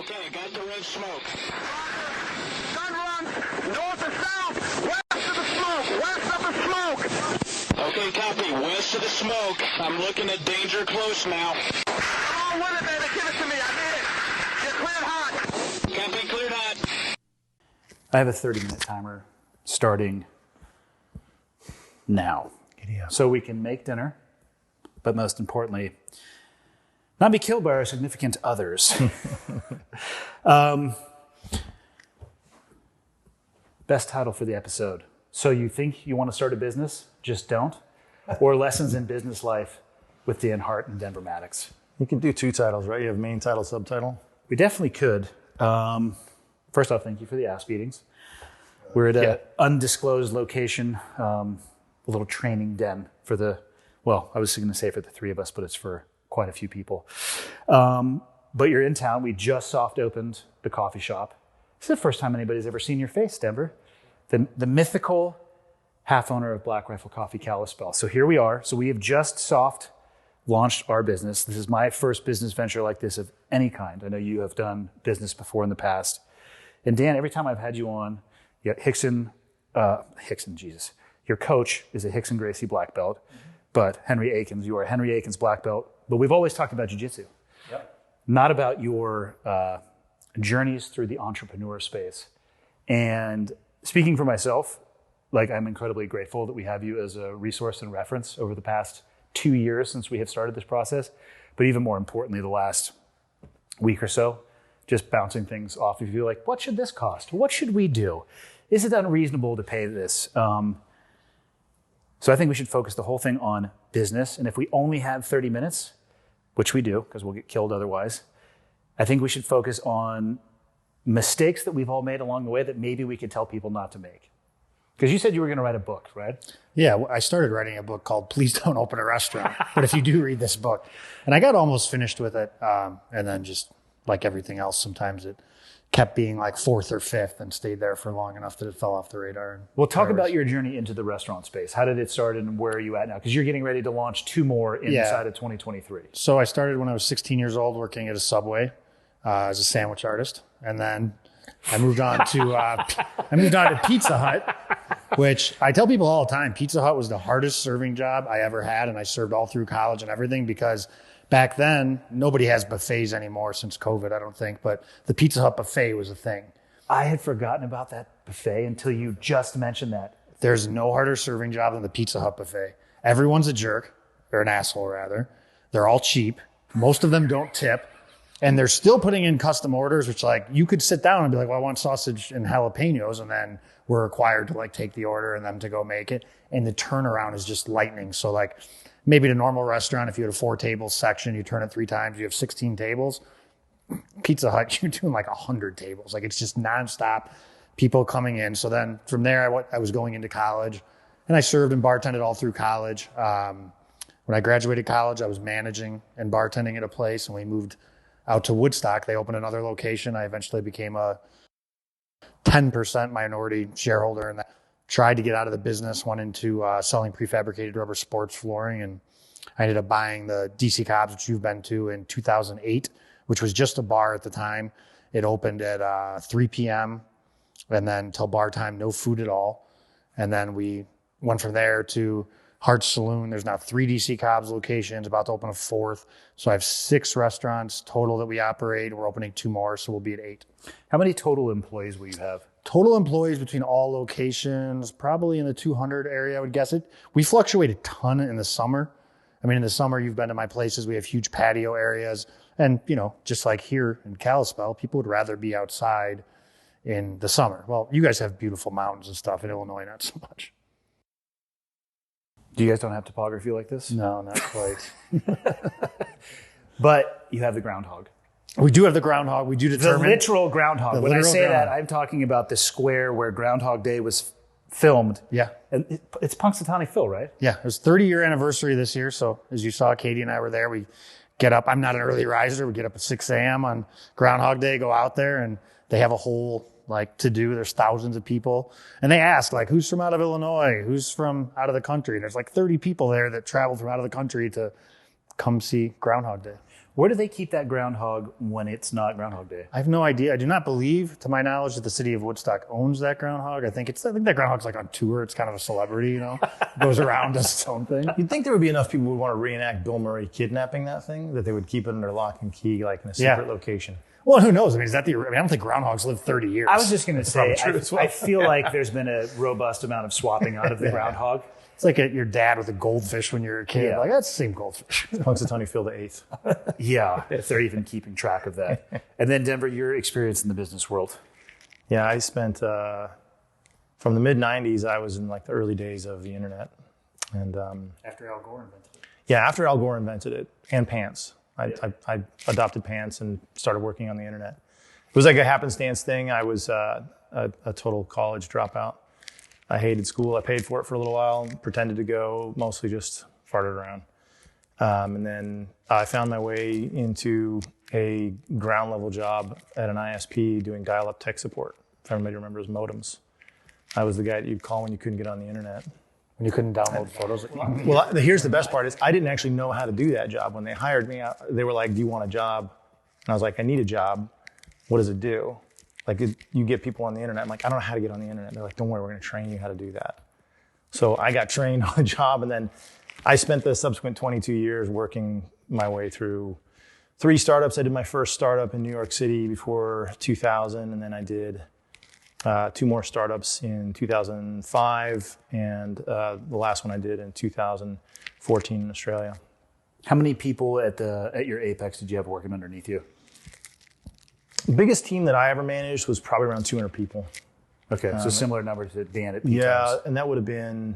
Okay, I got the red smoke. Gun runs north to south, west of the smoke, west of the smoke. Okay, copy. West of the smoke. I'm looking at danger close now. Come on with it, baby. Give it to me. I need it. You're cleared hot. Copy, cleared hot. I have a 30-minute timer starting now. So we can make dinner, but most importantly, not be killed by our significant others. Best title for the episode. So you think you want to start a business, just don't? Or Lessons in Business Life with Dan Hart and Denver Maddox. You can do two titles, right? You have main title, subtitle. We definitely could. First off, thank you for the ass beatings. We're at an undisclosed location, a little training den for I was going to say for the three of us, but it's for quite a few people. But you're in town. We just soft opened the coffee shop. This is the first time anybody's ever seen your face, Denver. The mythical half owner of Black Rifle Coffee, Kalispell. So here we are. So we have just soft launched our business. This is my first business venture like this of any kind. I know you have done business before in the past. And Dan, every time I've had you on, you got Hickson, Jesus. Your coach is a Hickson Gracie black belt, but Henry Akins, you are a Henry Akins black belt. But we've always talked about jiu-jitsu, not about your journeys through the entrepreneur space. And speaking for myself, I'm incredibly grateful that we have you as a resource and reference over the past 2 years since we have started this process. But even more importantly, the last week or so, just bouncing things off of you, like, what should this cost? What should we do? Is it unreasonable to pay this? So I think we should focus the whole thing on business. And if we only have 30 minutes, which we do, because we'll get killed otherwise, I think we should focus on mistakes that we've all made along the way that maybe we could tell people not to make. Because you said you were going to write a book, right? Yeah, I started writing a book called Please Don't Open a Restaurant. But if you do read this book, and I got almost finished with it, and then just like everything else, sometimes it kept being like fourth or fifth and stayed there for long enough that it fell off the radar. Well, talk about your journey into the restaurant space. How did it start and where are you at now? Because you're getting ready to launch 2 more inside of 2023. So I started when I was 16 years old working at a Subway as a sandwich artist. And then I moved on to Pizza Hut, which I tell people all the time, Pizza Hut was the hardest serving job I ever had. And I served all through college and everything because back then, nobody has buffets anymore since COVID, I don't think, but the Pizza Hut buffet was a thing. I had forgotten about that buffet until you just mentioned that. There's no harder serving job than the Pizza Hut buffet. Everyone's a jerk, or an asshole rather. They're all cheap. Most of them don't tip. And they're still putting in custom orders, which you could sit down and be like, well, I want sausage and jalapenos. And then we're required to take the order and them to go make it. And the turnaround is just lightning. So maybe at a normal restaurant, if you had a 4-table section, you turn it 3 times, you have 16 tables. Pizza Hut, you're doing 100 tables. It's just nonstop people coming in. So then from there, I was going into college and I served and bartended all through college. When I graduated college, I was managing and bartending at a place and we moved out to Woodstock. They opened another location. I eventually became a 10% minority shareholder in that. Tried to get out of the business, went into selling prefabricated rubber sports flooring, and I ended up buying the DC Cobb's, which you've been to, in 2008, which was just a bar at the time. It opened at 3 p.m. and then till bar time, no food at all. And then we went from there to Hart's Saloon. There's now 3 DC Cobb's locations, about to open a 4th. So I have 6 restaurants total that we operate. We're opening 2 more, so we'll be at 8. How many total employees will you have? Total employees between all locations, probably in the 200 area, I would guess it. We fluctuate a ton in the summer. I mean, in the summer, you've been to my places. We have huge patio areas. And, just like here in Kalispell, people would rather be outside in the summer. Well, you guys have beautiful mountains and stuff. In Illinois, not so much. You guys don't have topography like this? No, not quite. But you have the groundhog. We do have the groundhog. We do determine the literal groundhog. When I say that, I'm talking about the square where Groundhog Day was filmed. Yeah. And it's Punxsutawney Phil, right? Yeah. It was 30-year anniversary this year. So as you saw, Katie and I were there. We get up. I'm not an early riser. We get up at 6 a.m. on Groundhog Day, go out there, and they have a whole to do. There's thousands of people. And they ask, who's from out of Illinois? Who's from out of the country? And there's 30 people there that travel from out of the country to come see Groundhog Day. Where do they keep that groundhog when it's not Groundhog Day? I have no idea. I do not believe, to my knowledge, that the city of Woodstock owns that groundhog. I think that groundhog's like on tour. It's kind of a celebrity, goes around, does its own thing. You'd think there would be enough people who would want to reenact Bill Murray kidnapping that thing that they would keep it under lock and key, like in a secret location. Well, who knows? I mean, I don't think groundhogs live 30 years. I was just going to say, true. I feel like there's been a robust amount of swapping out of the groundhog. It's like your dad with a goldfish when you're a kid. Yeah. Like, that's the same goldfish. Punxsutawney Phil the eighth. Yeah, if they're even keeping track of that. And then Denver, your experience in the business world. Yeah, I spent from the mid '90s. I was in like the early days of the internet, and After Al Gore invented it. yeah, after Al Gore invented it and pants, I adopted pants and started working on the internet. It was like a happenstance thing. I was a total college dropout. I hated school. I paid for it for a little while, pretended to go, mostly just farted around. And then I found my way into a ground level job at an ISP doing dial-up tech support. If everybody remembers modems. I was the guy that you'd call when you couldn't get on the internet. When you couldn't download photos. Well, here's the best part is I didn't actually know how to do that job. When they hired me, they were like, do you want a job? And I was like, I need a job. What does it do? Like, you get people on the internet. I'm like, I don't know how to get on the internet. They're like, don't worry, we're going to train you how to do that. So I got trained on the job, and then I spent the subsequent 22 years working my way through 3 startups. I did my first startup in New York City before 2000, and then I did 2 more startups in 2005, and the last one I did in 2014 in Australia. How many people at your apex did you have working underneath you? The biggest team that I ever managed was probably around 200 people. Okay, so similar number to Dan at Yeah, and that would have been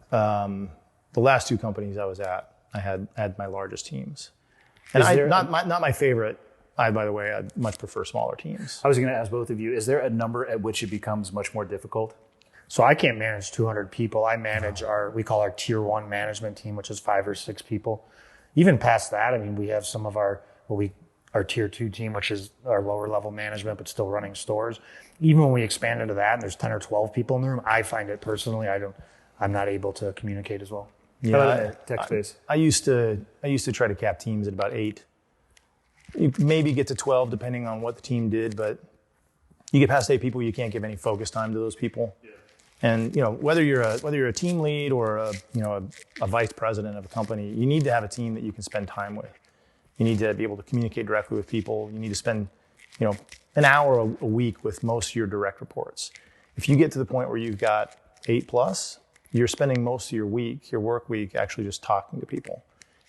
the last 2 companies I was at. I had my largest teams, and not my favorite. By the way, I much prefer smaller teams. I was going to ask both of you: is there a number at which it becomes much more difficult? So I can't manage 200 people. I manage we call our tier 1 management team, which is 5 or 6 people. Even past that, I mean, we have some of our tier 2 team, which is our lower level management, but still running stores. Even when we expand into that and there's 10 or 12 people in the room, I find it personally, I'm not able to communicate as well. Yeah, tech space. I used to try to cap teams at about 8. You maybe get to 12 depending on what the team did, but you get past 8 people, you can't give any focus time to those people. Yeah. And whether you're a team lead or a vice president of a company, you need to have a team that you can spend time with. You need to be able to communicate directly with people. You need to spend, an hour a week with most of your direct reports. If you get to the point where you've got 8+, you're spending most of your work week, actually just talking to people,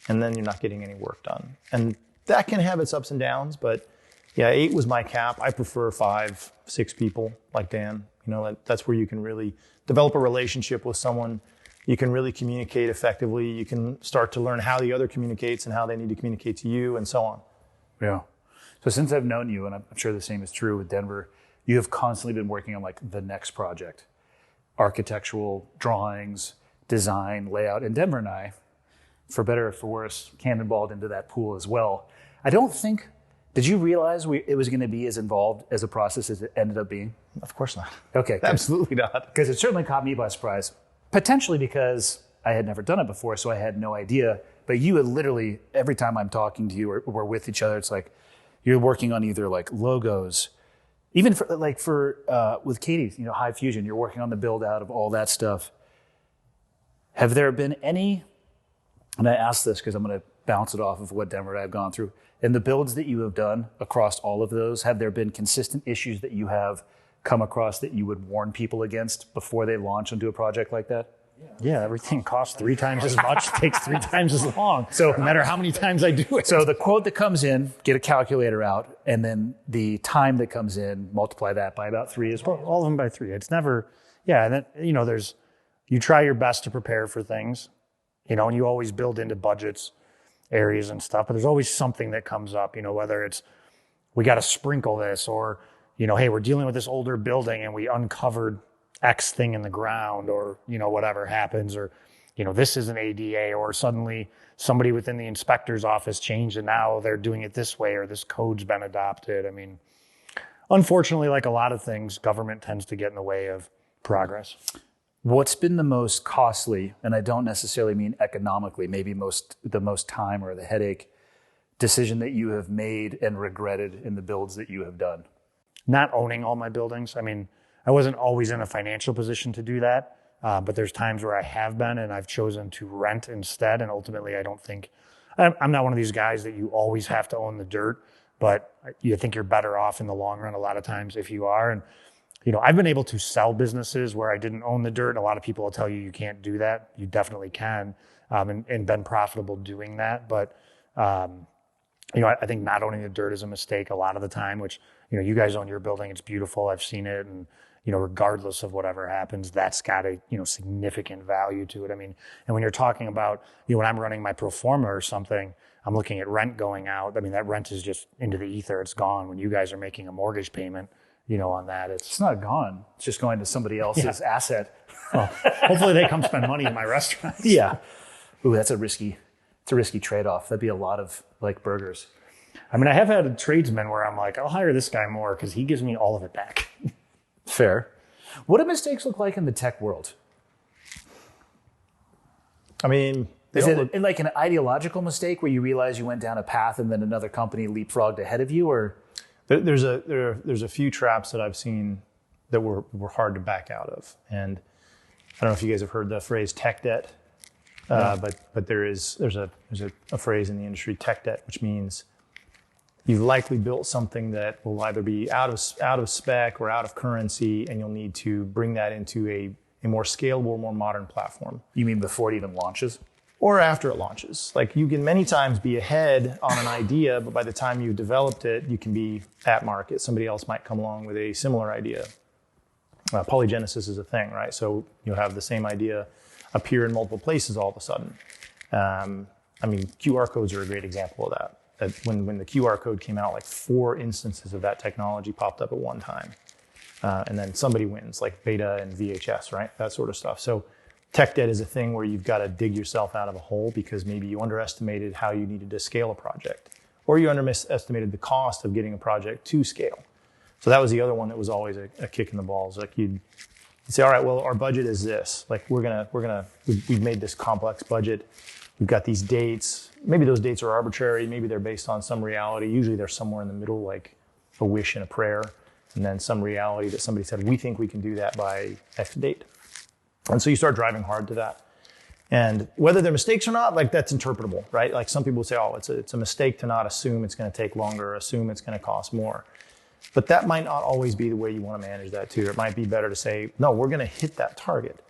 and then you're not getting any work done. And that can have its ups and downs, but yeah, 8 was my cap. I prefer 5, 6 people like Dan. That's where you can really develop a relationship with someone. You can really communicate effectively. You can start to learn how the other communicates and how they need to communicate to you and so on. Yeah. So since I've known you, and I'm sure the same is true with Denver, you have constantly been working on like the next project, architectural drawings, design, layout. And Denver and I, for better or for worse, cannonballed into that pool as well. Did you realize it was going to be as involved as a process as it ended up being? Of course not. Okay. Absolutely not. Because it certainly caught me by surprise. Potentially because I had never done it before, so I had no idea. But you had literally, every time I'm talking to you or we're with each other, it's like you're working on either like logos, even for with Katie's, High Fusion, you're working on the build out of all that stuff. Have there been any, and I ask this because I'm going to bounce it off of what Denver and I have gone through, in the builds that you have done across all of those, have there been consistent issues that you have come across that you would warn people against before they launch into a project like that? Yeah, everything costs 3 times as much, takes 3 times as long. So no matter how many times I do it. So the quote that comes in, get a calculator out, and then the time that comes in, multiply that by about 3 as well. All of them by 3. It's never, and then, you try your best to prepare for things, and you always build into budgets, areas and stuff, but there's always something that comes up, whether it's, we got to sprinkle this, or, hey, we're dealing with this older building and we uncovered X thing in the ground, or, whatever happens, or, this is an ADA, or suddenly somebody within the inspector's office changed and now they're doing it this way, or this code's been adopted. I mean, unfortunately, like a lot of things, government tends to get in the way of progress. What's been the most costly, and I don't necessarily mean economically, maybe the most time or the headache decision that you have made and regretted in the builds that you have done? Not owning all my buildings. I mean, I wasn't always in a financial position to do that, but there's times where I have been, and I've chosen to rent instead. And ultimately, I don't think I'm not one of these guys that you always have to own the dirt, but you think you're better off in the long run a lot of times if you are. And I've been able to sell businesses where I didn't own the dirt. And a lot of people will tell you you can't do that. You definitely can, and been profitable doing that. But I think not owning the dirt is a mistake a lot of the time, which, you guys own your building. It's beautiful. I've seen it. And, regardless of whatever happens, that's got a, significant value to it. I mean, and when you're talking about, when I'm running my pro forma or something, I'm looking at rent going out. I mean, that rent is just into the ether. It's gone. When you guys are making a mortgage payment, on that, it's not gone. It's just going to somebody else's asset. Well, hopefully they come spend money in my restaurant. Yeah. Ooh, it's a risky trade-off. That'd be a lot of like burgers. I mean, I have had a tradesman where I'm like, I'll hire this guy more because he gives me all of it back. Fair. What do mistakes look like in the tech world? I mean, is it like an ideological mistake where you realize you went down a path and then another company leapfrogged ahead of you, or? There's a few traps that I've seen that were hard to back out of, and I don't know if you guys have heard the phrase tech debt, but there's a phrase in the industry, tech debt, which means you've likely built something that will either be out of spec or out of currency, and you'll need to bring that into a more scalable, more modern platform. You mean before it even launches? Or after it launches. Like, you can many times be ahead on an idea, but by the time you've developed it, you can be at market. Somebody else might come along with a similar idea. Polygenesis is a thing, right? So you'll have the same idea appear in multiple places all of a sudden. QR codes are a great example of that. When the QR code came out, like 4 instances of that technology popped up at one time. And then somebody wins, like Beta and VHS, right? That sort of stuff. So tech debt is a thing where you've got to dig yourself out of a hole because maybe you underestimated how you needed to scale a project, or you underestimated the cost of getting a project to scale. So that was the other one that was always a kick in the balls. Like, you'd say, all right, well, our budget is this. Like, we've made this complex budget. We've got these dates. Maybe those dates are arbitrary. Maybe they're based on some reality. Usually they're somewhere in the middle, like a wish and a prayer, and then some reality that somebody said, we think we can do that by X date. And so you start driving hard to that. And whether they're mistakes or not, like, that's interpretable, right? Like, some people say, oh, it's a mistake to not assume it's going to take longer, assume it's going to cost more. But that might not always be the way you want to manage that too. It might be better to say, no, we're going to hit that target.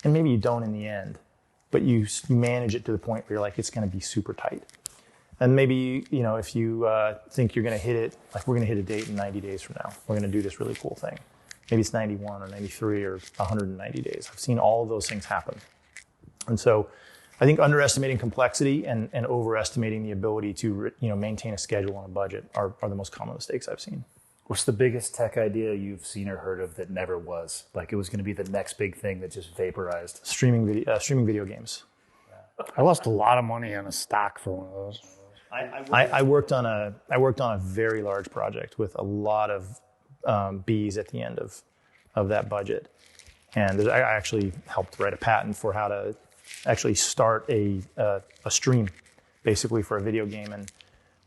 And maybe you don't in the end, but you manage it to the point where you're like, it's going to be super tight. And maybe, if you think you're going to hit it, like, we're going to hit a date in 90 days from now. We're going to do this really cool thing. Maybe it's 91 or 93 or 190 days. I've seen all of those things happen. And so I think underestimating complexity and overestimating the ability to maintain a schedule and a budget are the most common mistakes I've seen. What's the biggest tech idea you've seen or heard of that never was? Like, it was going to be the next big thing that just vaporized? Streaming video games. I lost a lot of money on a stock for one of those. I worked on a very large project with a lot of B's at the end of that budget. And I actually helped write a patent for how to actually start a stream, basically, for a video game. And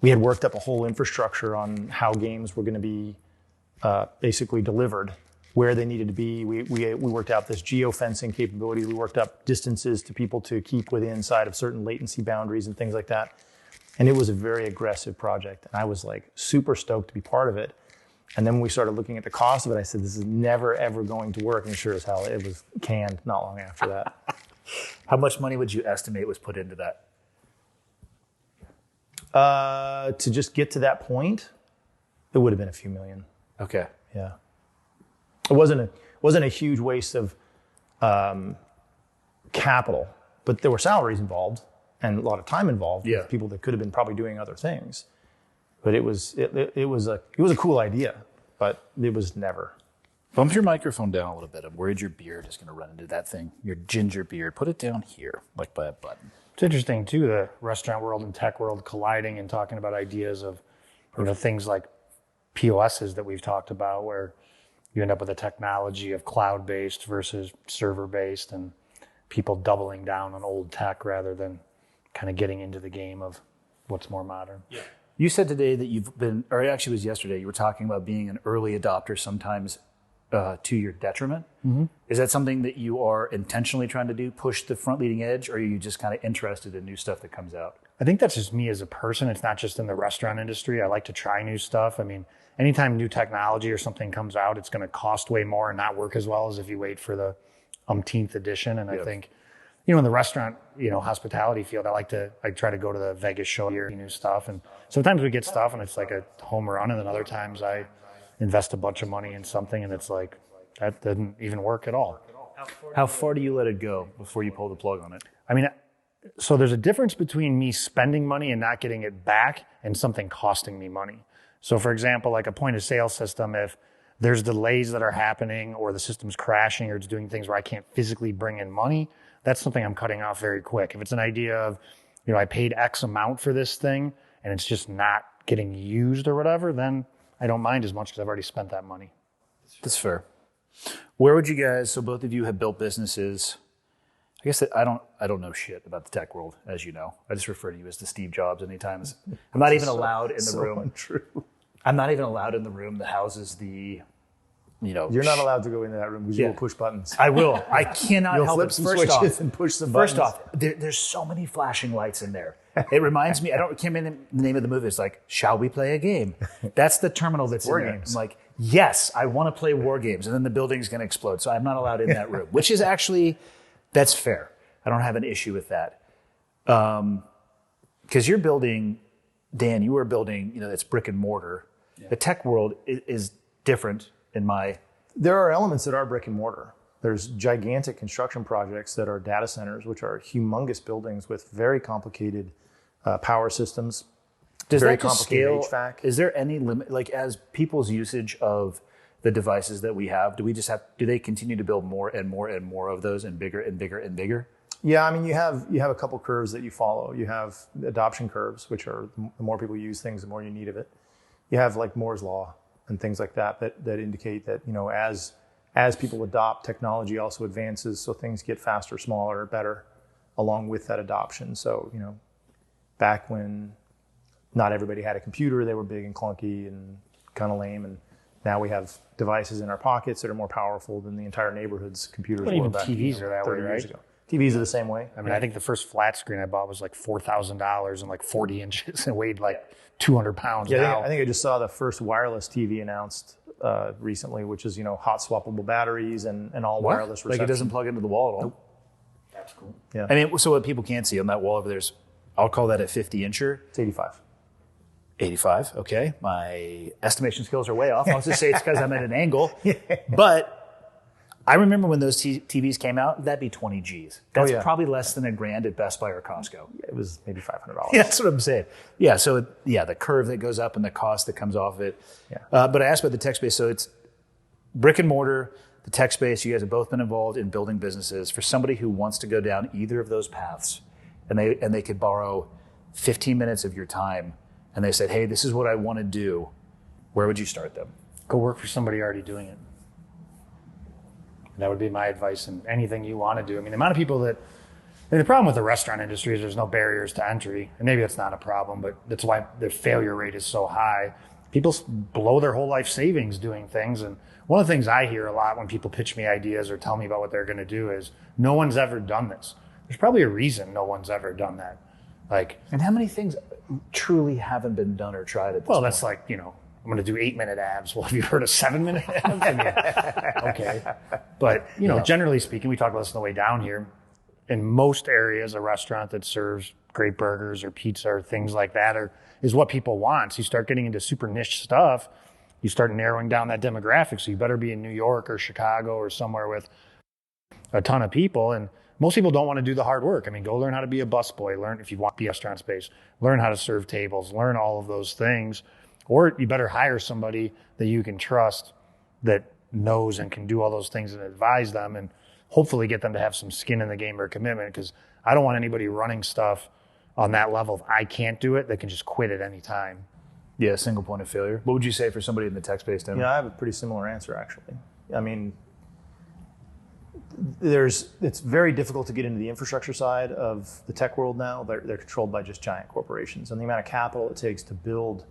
we had worked up a whole infrastructure on how games were going to be basically delivered, where they needed to be. We worked out this geofencing capability. We worked up distances to people to keep within inside of certain latency boundaries and things like that. And it was a very aggressive project. And I was like super stoked to be part of it. And then when we started looking at the cost of it, I said, this is never, ever going to work. And sure as hell, it was canned not long after that. How much money would you estimate was put into that? To just get to that point, it would have been a few million. Okay. Yeah. It wasn't a huge waste of capital, but there were salaries involved and a lot of time involved with people that could have been probably doing other things. But it was a cool idea, but it was never. Bump your microphone down a little bit. I'm worried your beard is going to run into that thing. Your ginger beard. Put it down here, like by a button. It's interesting too, the restaurant world and tech world colliding and talking about ideas of, things like POSs that we've talked about, where you end up with a technology of cloud-based versus server-based, and people doubling down on old tech rather than kind of getting into the game of what's more modern. You said today that you've been, or actually it was yesterday, you were talking about being an early adopter sometimes to your detriment. Mm-hmm. Is that something that you are intentionally trying to do, push the front leading edge, or are you just kind of interested in new stuff that comes out? I think that's just me as a person. It's not just in the restaurant industry. I like to try new stuff. I mean, anytime new technology or something comes out, it's going to cost way more and not work as well as if you wait for the umpteenth edition. And I think, in the restaurant, hospitality field, I try to go to the Vegas show here, new stuff. And sometimes we get stuff and it's like a home run. And then other times I invest a bunch of money in something and it's like, that didn't even work at all. How far do you let it go before you pull the plug on it? I mean, so there's a difference between me spending money and not getting it back and something costing me money. So for example, like a point of sale system, if there's delays that are happening or the system's crashing or it's doing things where I can't physically bring in money, that's something I'm cutting off very quick. If it's an idea of, I paid X amount for this thing and it's just not getting used or whatever, then I don't mind as much because I've already spent that money. That's fair. Where would you guys, so both of you have built businesses. I guess that I don't know shit about the tech world, as you know. I just refer to you as the Steve Jobs anytime. I'm not even allowed in the room. Untrue. I'm not even allowed in the room that houses the, You're not allowed to go into that room because you will push buttons. I will. I cannot You'll help flip it. some First switches off, and push some buttons. There's so many flashing lights in there. It reminds me, can't remember the name of the movie. It's like, shall we play a game? That's the terminal that's War in there. games. I'm like, yes, I want to play war games. And then the building's going to explode. So I'm not allowed in that room, which is actually, that's fair. I don't have an issue with that. Because you're building, Dan, you are building, it's brick and mortar. Yeah. The tech world is different in my... There are elements that are brick and mortar. There's gigantic construction projects that are data centers, which are humongous buildings with very complicated power systems. Does very that just complicated scale? HVAC. Is there any limit, like as people's usage of the devices that we have, do they continue to build more and more and more of those and bigger and bigger and bigger? Yeah, I mean, you have a couple curves that you follow. You have adoption curves, which are the more people use things, the more you need of it. You have like Moore's law and things like that indicate that, as people adopt, technology also advances, so things get faster, smaller, better along with that adoption. So, back when not everybody had a computer, they were big and clunky and kind of lame, and now we have devices in our pockets that are more powerful than the entire neighborhood's computers were Even back, TVs are that way, 30 years right? ago. TVs are the same way. I mean, I think the first flat screen I bought was like $4,000 and like 40 inches and weighed like 200 pounds. Yeah, I think I just saw the first wireless TV announced recently, which is, hot swappable batteries and all wireless reception. Like it doesn't plug into the wall at all? Nope. That's cool. Yeah. I mean, so what people can't see on that wall over there's, I'll call that a 50-incher. It's 85. 85, okay. My estimation skills are way off. I'll just say it's because I'm at an angle. But I remember when those TVs came out, that'd be 20 G's. That's probably less than $1,000 at Best Buy or Costco. It was maybe $500. Yeah, that's what I'm saying. Yeah, so the curve that goes up and the cost that comes off of it. Yeah. But I asked about the tech space. So it's brick and mortar, the tech space. You guys have both been involved in building businesses. For somebody who wants to go down either of those paths, and they could borrow 15 minutes of your time, and they said, hey, this is what I want to do, where would you start them? Go work for somebody already doing it. That would be my advice in anything you want to do. I mean, the amount of people the problem with the restaurant industry is there's no barriers to entry. And maybe that's not a problem, but that's why the failure rate is so high. People blow their whole life savings doing things. And one of the things I hear a lot when people pitch me ideas or tell me about what they're going to do is, no one's ever done this. There's probably a reason no one's ever done that. And how many things truly haven't been done or tried at this point? That's like, I'm going to do 8-minute abs. Well, have you heard of 7-minute abs? I mean, okay. But, generally speaking, we talked about this on the way down here. In most areas, a restaurant that serves great burgers or pizza or things like that is what people want. So you start getting into super niche stuff, you start narrowing down that demographic. So you better be in New York or Chicago or somewhere with a ton of people. And most people don't want to do the hard work. I mean, go learn how to be a busboy. Learn, if you want to be a restaurant space, learn how to serve tables, learn all of those things. Or you better hire somebody that you can trust that knows and can do all those things and advise them and hopefully get them to have some skin in the game or commitment, because I don't want anybody running stuff on that level. If I can't do it, they can just quit at any time. Yeah, single point of failure. What would you say for somebody in the tech space, Tim? Yeah, I have a pretty similar answer, actually. I mean, it's very difficult to get into the infrastructure side of the tech world now. They're controlled by just giant corporations, and the amount of capital it takes to build,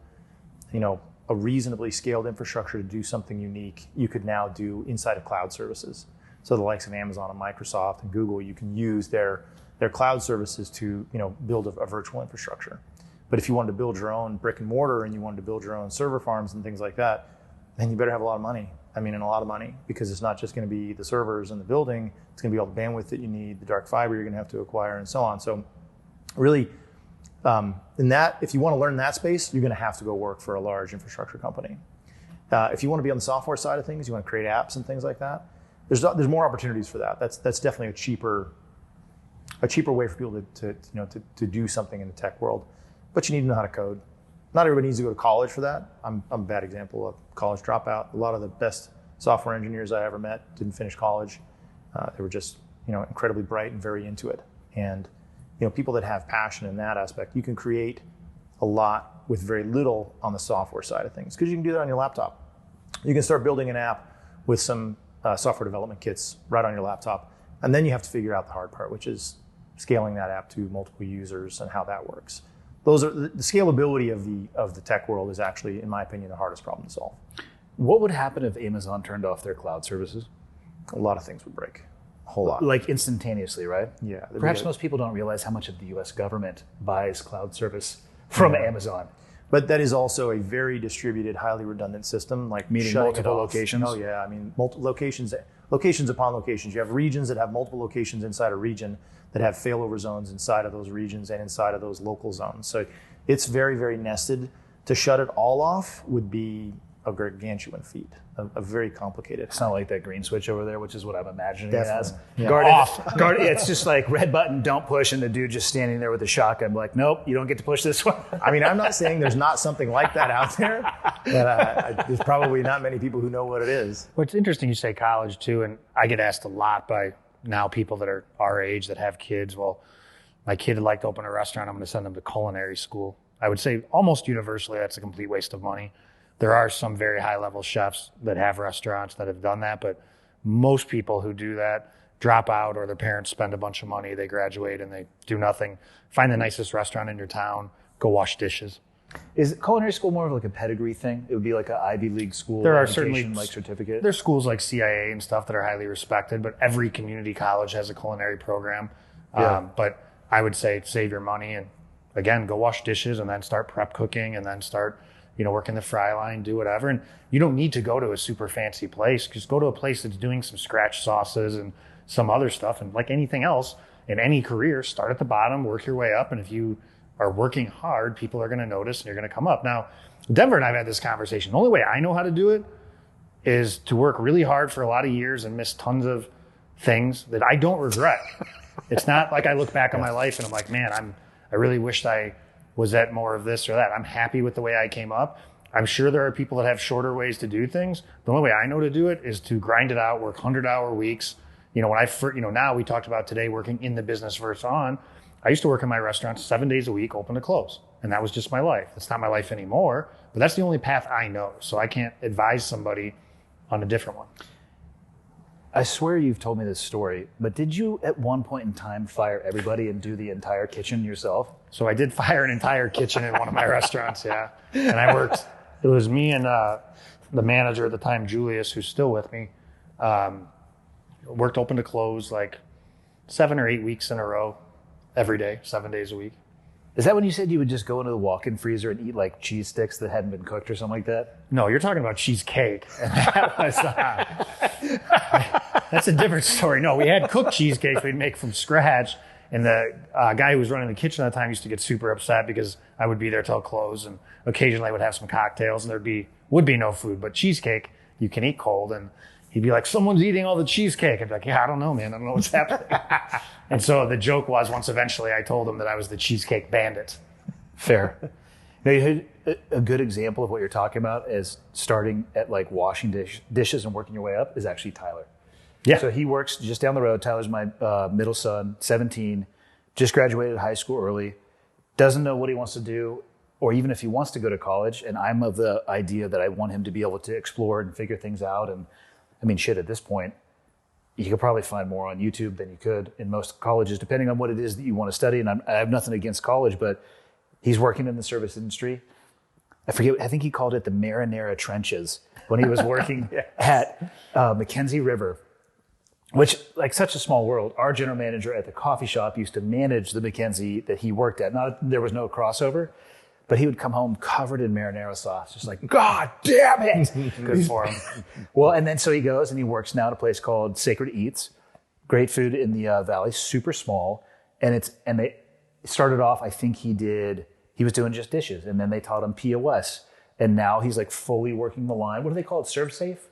a reasonably scaled infrastructure to do something unique, you could now do inside of cloud services. So the likes of Amazon and Microsoft and Google, you can use their cloud services to build a virtual infrastructure. But if you wanted to build your own brick and mortar and you wanted to build your own server farms and things like that, then you better have a lot of money. And a lot of money, because it's not just going to be the servers and the building, it's going to be all the bandwidth that you need, the dark fiber you're going to have to acquire, and so on. So really, if you want to learn that space, you're going to have to go work for a large infrastructure company. If you want to be on the software side of things, you want to create apps and things like that, there's more opportunities for that. That's definitely a cheaper way for people to do something in the tech world. But you need to know how to code. Not everybody needs to go to college for that. I'm a bad example of college dropout. A lot of the best software engineers I ever met didn't finish college. They were just incredibly bright and very into it. And people that have passion in that aspect, you can create a lot with very little on the software side of things, because you can do that on your laptop. You can start building an app with some software development kits right on your laptop, and then you have to figure out the hard part, which is scaling that app to multiple users and how that works. Those are the scalability of the tech world is actually, in my opinion, the hardest problem to solve. What would happen if Amazon turned off their cloud services? A lot of things would break. A whole lot. Like instantaneously, right? Yeah. Perhaps most people don't realize how much of the U.S. government buys cloud service from Amazon. But that is also a very distributed, highly redundant system, like meaning multiple locations. Oh yeah, multiple locations upon locations. You have regions that have multiple locations inside a region that have failover zones inside of those regions and inside of those local zones. So it's very, very nested. To shut it all off would be a gargantuan feat, a very complicated. It's not like that green switch over there, which is what I'm imagining Definitely. it as. Yeah. Guard, it's just like red button, don't push, and the dude just standing there with a shotgun, like, nope, you don't get to push this one. I'm not saying there's not something like that out there, but there's probably not many people who know what it is. Well, it's interesting you say college too, and I get asked a lot by now people that are our age that have kids. Well, my kid would like to open a restaurant, I'm going to send them to culinary school. I would say almost universally that's a complete waste of money. There are some very high-level chefs that have restaurants that have done that, but most people who do that drop out, or their parents spend a bunch of money, they graduate and they do nothing. Find the nicest restaurant in your town, go wash dishes. Is culinary school more of like a pedigree thing? It would be like an Ivy League school. There are certainly like certificate. There's schools like CIA and stuff that are highly respected, but every community college has a culinary program. Yeah. But I would say save your money and again, go wash dishes and then start prep cooking and then start, work in the fry line, do whatever. And you don't need to go to a super fancy place. Just go to a place that's doing some scratch sauces and some other stuff. And like anything else in any career, start at the bottom, work your way up. And if you are working hard, people are going to notice and you're going to come up. Now, Denver and I have had this conversation. The only way I know how to do it is to work really hard for a lot of years and miss tons of things that I don't regret. It's not like I look back on my life and I'm like, man, I really wished I was at more of this or that. I'm happy with the way I came up. I'm sure there are people that have shorter ways to do things. The only way I know to do it is to grind it out, work 100-hour weeks. When I first, now we talked about today working in the business versus on. I used to work in my restaurant 7 days a week, open to close. And that was just my life. It's not my life anymore, but that's the only path I know. So I can't advise somebody on a different one. I swear you've told me this story, but did you at one point in time fire everybody and do the entire kitchen yourself? So I did fire an entire kitchen in one of my restaurants, yeah. And I worked, it was me and the manager at the time, Julius, who's still with me, worked open to close like 7 or 8 weeks in a row, every day, 7 days a week. Is that when you said you would just go into the walk-in freezer and eat like cheese sticks that hadn't been cooked or something like that? No, you're talking about cheesecake. And that was, that's a different story. No, we had cooked cheesecakes we'd make from scratch. And the guy who was running the kitchen at the time used to get super upset because I would be there till close. And occasionally I would have some cocktails and would be no food. But cheesecake, you can eat cold. And he'd be like, someone's eating all the cheesecake. I'd be like, yeah, I don't know, man. I don't know what's happening. And so the joke was once eventually I told him that I was the cheesecake bandit. Fair. Now, you had a good example of what you're talking about is starting at like washing dishes and working your way up is actually Tyler. Yeah. So he works just down the road. Tyler's my middle son, 17, just graduated high school early, doesn't know what he wants to do, or even if he wants to go to college. And I'm of the idea that I want him to be able to explore and figure things out. And I mean, shit, at this point, you could probably find more on YouTube than you could in most colleges, depending on what it is that you want to study. And I have nothing against college, but he's working in the service industry. I think he called it the marinara trenches when he was working at Mackenzie River, which, like, such a small world. Our general manager at the coffee shop used to manage the Mackenzie that he worked at. There was no crossover, but he would come home covered in marinara sauce, just like, God damn it. Good for him. Well, and then so he goes and he works now at a place called Sacred Eats. Great food in the valley, super small. And they started off, I think he was doing just dishes, and then they taught him POS. And now he's like fully working the line. What do they call it? Serve Safe?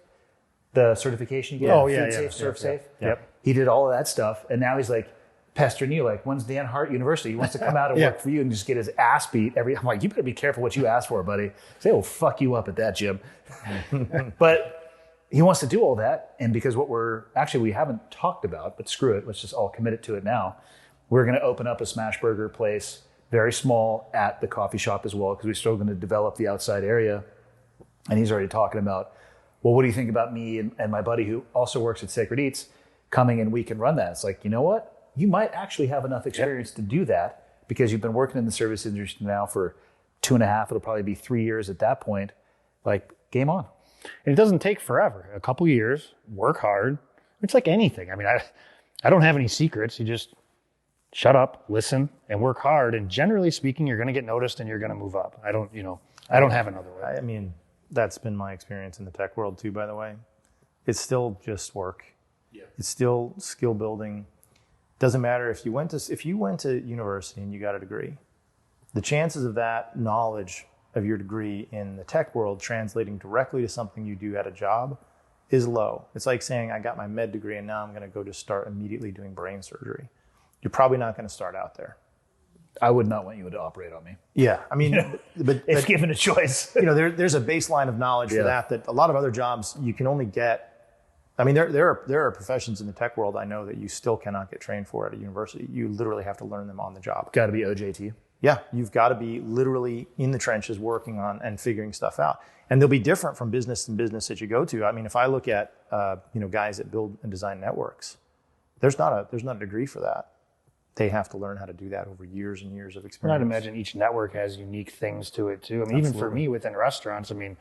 The certification you get? Food Safe, Serve Safe. Yep. He did all of that stuff. And now he's like pestering you, like, when's Dan Hart University? He wants to come out and work for you and just get his ass beat I'm like, you better be careful what you ask for, buddy. They will fuck you up at that gym. But he wants to do all that. And because we haven't talked about, but screw it, let's just all commit it to it now. We're going to open up a smash burger place, very small, at the coffee shop as well, because we're still going to develop the outside area. And he's already talking about, well, what do you think about me and my buddy who also works at Sacred Eats coming and we can run that? It's like, you know what? You might actually have enough experience to do that because you've been working in the service industry now for 2.5, it'll probably be 3 years at that point. Like, game on. And it doesn't take forever. A couple years, work hard. It's like anything. I mean, I don't have any secrets. You just shut up, listen, and work hard. And generally speaking, you're going to get noticed and you're going to move up. I don't have another way. I mean, that's been my experience in the tech world too, by the way. It's still just work. Yeah. It's still skill building. Doesn't matter if you went to university and you got a degree. The chances of that knowledge of your degree in the tech world translating directly to something you do at a job is low. It's like saying I got my med degree and now I'm going to go just start immediately doing brain surgery. You're probably not going to start out there. I would not want you to operate on me. Yeah, I mean, but if given a choice, there's a baseline of knowledge for that a lot of other jobs you can only get. I mean, there are professions in the tech world I know that you still cannot get trained for at a university. You literally have to learn them on the job. Got to be OJT. Yeah, you've got to be literally in the trenches working on and figuring stuff out. And they'll be different from business to business that you go to. I mean, if I look at guys that build and design networks, there's not a degree for that. They have to learn how to do that over years and years of experience. I'd imagine each network has unique things to it too. I mean, even for me within restaurants, I mean,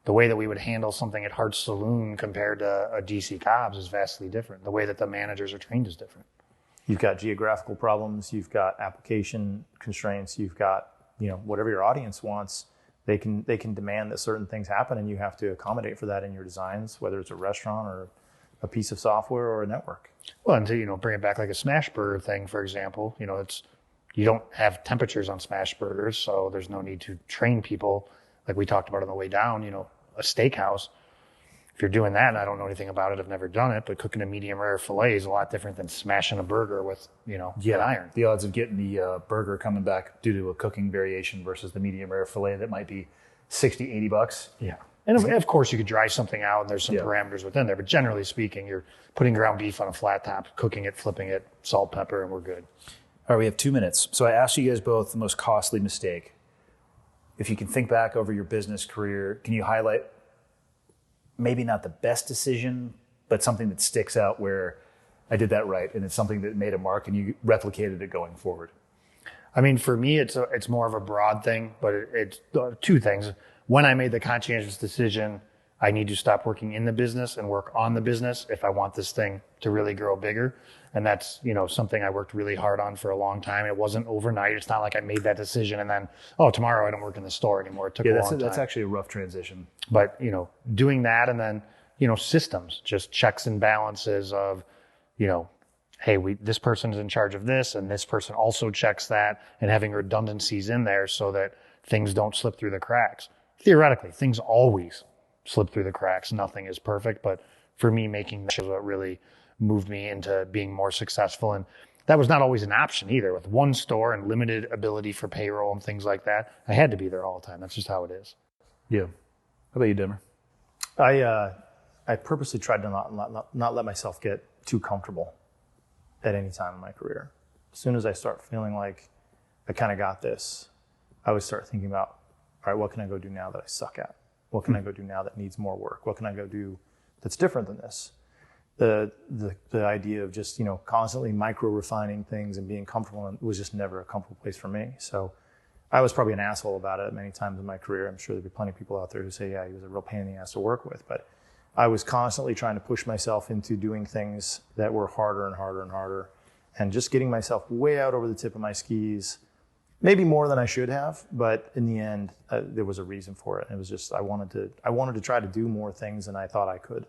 the way that we would handle something at Hart's Saloon compared to a DC Cobb's is vastly different. The way that the managers are trained is different. You've got geographical problems, you've got application constraints, you've got, whatever your audience wants, they can demand that certain things happen and you have to accommodate for that in your designs, whether it's a restaurant or a piece of software or a network. Well, and to, bring it back like a smash burger thing, for example, you don't have temperatures on smash burgers, so there's no need to train people like we talked about on the way down, a steakhouse. If you're doing that, and I don't know anything about it, I've never done it, but cooking a medium rare filet is a lot different than smashing a burger with, an iron. The odds of getting the burger coming back due to a cooking variation versus the medium rare filet that might be $60, $80. Yeah. And of course you could dry something out and there's some parameters within there, but generally speaking, you're putting ground beef on a flat top, cooking it, flipping it, salt, pepper, and we're good. All right, we have 2 minutes. So I asked you guys both the most costly mistake. If you can think back over your business career, can you highlight maybe not the best decision, but something that sticks out where I did that right and it's something that made a mark and you replicated it going forward? I mean, for me, it's more of a broad thing, but it's two things. When I made the conscientious decision, I need to stop working in the business and work on the business if I want this thing to really grow bigger. And that's, something I worked really hard on for a long time. It wasn't overnight. It's not like I made that decision and then, tomorrow I don't work in the store anymore. It took a long time. That's actually a rough transition. But, doing that and then, systems, just checks and balances of, hey, this person is in charge of this and this person also checks that, and having redundancies in there so that things don't slip through the cracks. Theoretically, things always slip through the cracks. Nothing is perfect, but for me, making that was what really moved me into being more successful. And that was not always an option either. With one store and limited ability for payroll and things like that, I had to be there all the time. That's just how it is. Yeah. How about you, Dimmer? I purposely tried to not let myself get too comfortable at any time in my career. As soon as I start feeling like I kind of got this, I would start thinking about, all right, what can I go do now that I suck at? What can I go do now that needs more work? What can I go do that's different than this? the idea of just, constantly micro refining things and being comfortable was just never a comfortable place for me. So I was probably an asshole about it many times in my career. I'm sure there'd be plenty of people out there who say, yeah, he was a real pain in the ass to work with. But I was constantly trying to push myself into doing things that were harder and harder and harder, and just getting myself way out over the tip of my skis, maybe more than I should have. But in the end, there was a reason for it. And it was just, I wanted to try to do more things than I thought I could.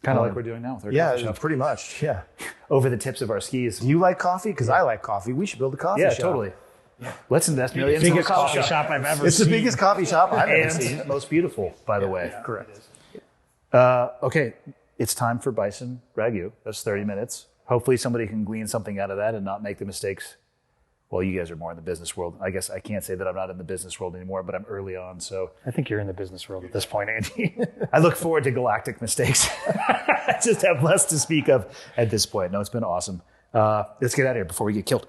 Kind of like we're doing now with our coffee shop. Pretty much. Yeah. Over the tips of our skis. Do you like coffee? Because I like coffee. We should build a coffee shop. Yeah, totally. Yeah. Let's invest millions in a Biggest coffee shop I've ever It's seen. the biggest coffee shop I've ever and seen. most beautiful, by the way. Yeah, correct. Okay, it's time for Bison Ragu. That's 30 minutes. Hopefully somebody can glean something out of that and not make the mistakes. Well, you guys are more in the business world. I guess I can't say that I'm not in the business world anymore, but I'm early on, so. I think you're in the business world at this point, Andy. I look forward to galactic mistakes. I just have less to speak of at this point. No, it's been awesome. Let's get out of here before we get killed.